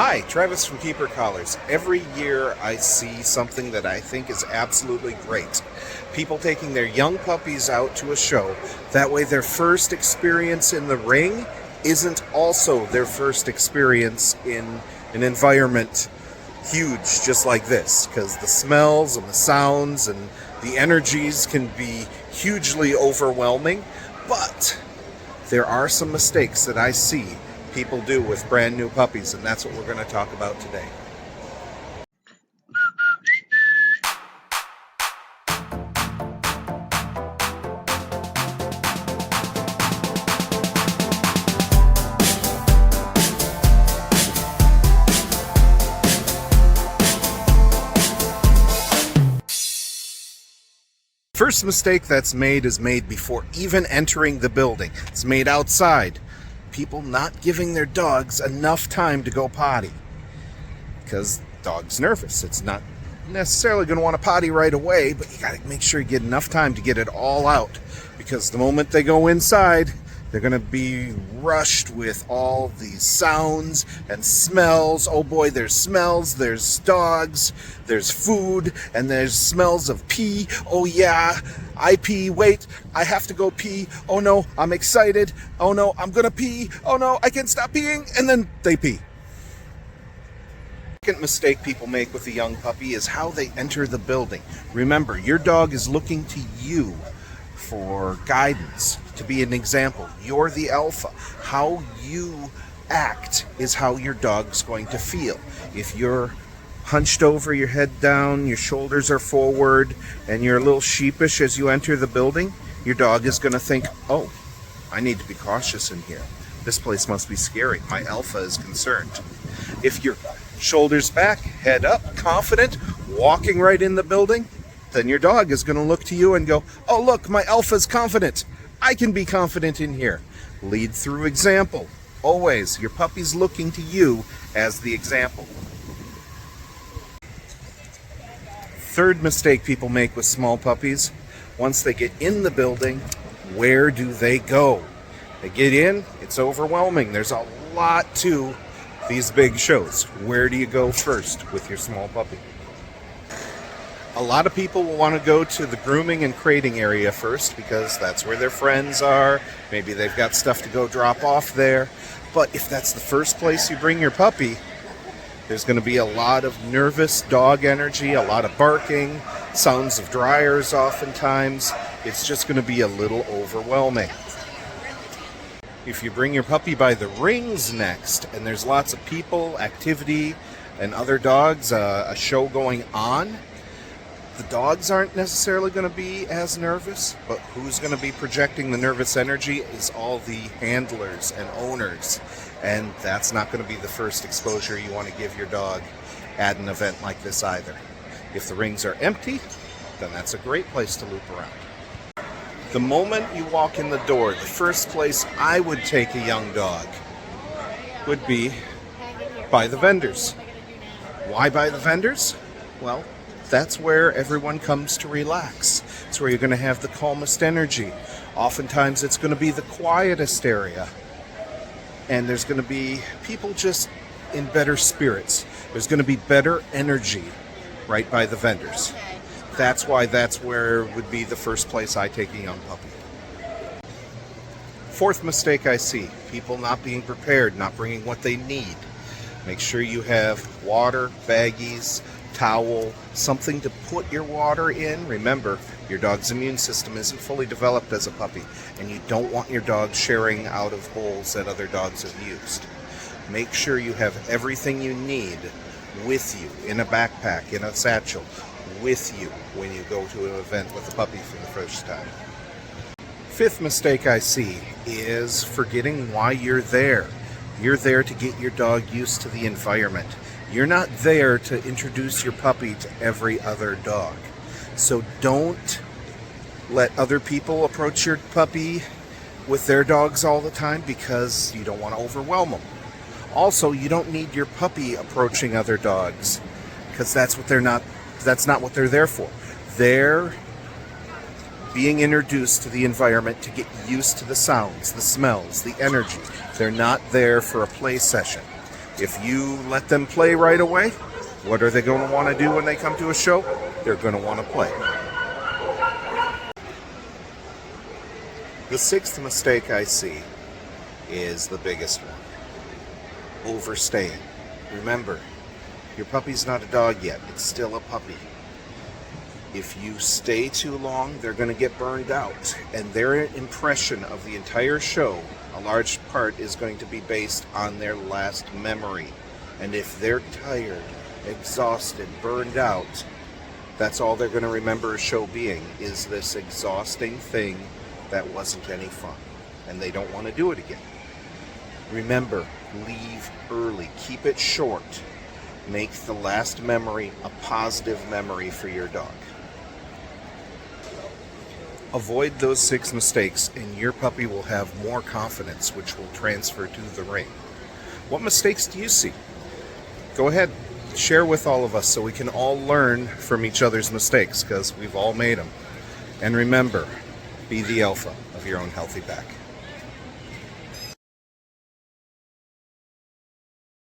Hi, Travis from Keeper Collars. Every year I see something that I think is absolutely great. People taking their young puppies out to a show. That way their first experience in the ring isn't also their first experience in an environment huge just like this, because the smells and the sounds and the energies can be hugely overwhelming. But there are some mistakes that I see people do with brand new puppies, and that's what we're going to talk about today. First mistake that's made is made before even entering the building. It's made outside. People not giving their dogs enough time to go potty, because dog's nervous. It's not necessarily going to want to potty right away, but you got to make sure you get enough time to get it all out, because the moment they go inside, they're going to be rushed with all these sounds and smells. Oh boy, there's smells, there's dogs, there's food, and there's smells of pee. Oh yeah, I pee. Wait, I have to go pee. Oh no, I'm excited. Oh no, I'm going to pee. Oh no, I can't stop peeing. And then they pee. Second mistake people make with a young puppy is how they enter the building. Remember, your dog is looking to you for guidance, to be an example. You're the alpha. How you act is how your dog's going to feel. If you're hunched over, your head down, your shoulders are forward, and you're a little sheepish as you enter the building, your dog is going to think, oh, I need to be cautious in here. This place must be scary. My alpha is concerned. If your shoulders back, head up, confident, walking right in the building, then your dog is going to look to you and go, oh look, my alpha's confident. I can be confident in here. Lead through example. Always, your puppy's looking to you as the example. Third mistake people make with small puppies, once they get in the building, where do they go? They get in, it's overwhelming. There's a lot to these big shows. Where do you go first with your small puppy? A lot of people will want to go to the grooming and crating area first, because that's where their friends are. Maybe they've got stuff to go drop off there. But if that's the first place you bring your puppy, there's going to be a lot of nervous dog energy, a lot of barking, sounds of dryers oftentimes. It's just going to be a little overwhelming. If you bring your puppy by the rings next, and there's lots of people, activity, and other dogs, a show going on, the dogs aren't necessarily going to be as nervous, but who's going to be projecting the nervous energy is all the handlers and owners. And that's not going to be the first exposure you want to give your dog at an event like this either. If the rings are empty, then that's a great place to loop around. The moment you walk in the door, the first place I would take a young dog would be by the vendors. Why by the vendors? Well, that's where everyone comes to relax. It's where you're going to have the calmest energy. Oftentimes it's going to be the quietest area. And there's going to be people just in better spirits. There's going to be better energy right by the vendors. That's why that's where would be the first place I take a young puppy. Fourth mistake I see, people not being prepared, not bringing what they need. Make sure you have water, baggies, towel, something to put your water in. Remember, your dog's immune system isn't fully developed as a puppy, and you don't want your dog sharing out of bowls that other dogs have used. Make sure you have everything you need with you, in a backpack, in a satchel, with you when you go to an event with a puppy for the first time. Fifth mistake I see is forgetting why you're there. You're there to get your dog used to the environment. You're not there to introduce your puppy to every other dog. So don't let other people approach your puppy with their dogs all the time, because you don't want to overwhelm them. Also, you don't need your puppy approaching other dogs, because that's not what they're there for. They're being introduced to the environment to get used to the sounds, the smells, the energy. They're not there for a play session. If you let them play right away, what are they going to want to do when they come to a show? They're going to want to play. The sixth mistake I see is the biggest one. Overstaying. Remember, your puppy's not a dog yet. It's still a puppy. If you stay too long, they're going to get burned out. And their impression of the entire show, a large part, is going to be based on their last memory. And if they're tired, exhausted, burned out, that's all they're going to remember a show being, is this exhausting thing that wasn't any fun. And they don't want to do it again. Remember, leave early. Keep it short. Make the last memory a positive memory for your dog. Avoid those 6 mistakes and your puppy will have more confidence, which will transfer to the ring. What mistakes do you see? Go ahead, share with all of us so we can all learn from each other's mistakes, because we've all made them. And remember, be the alpha of your own healthy pack.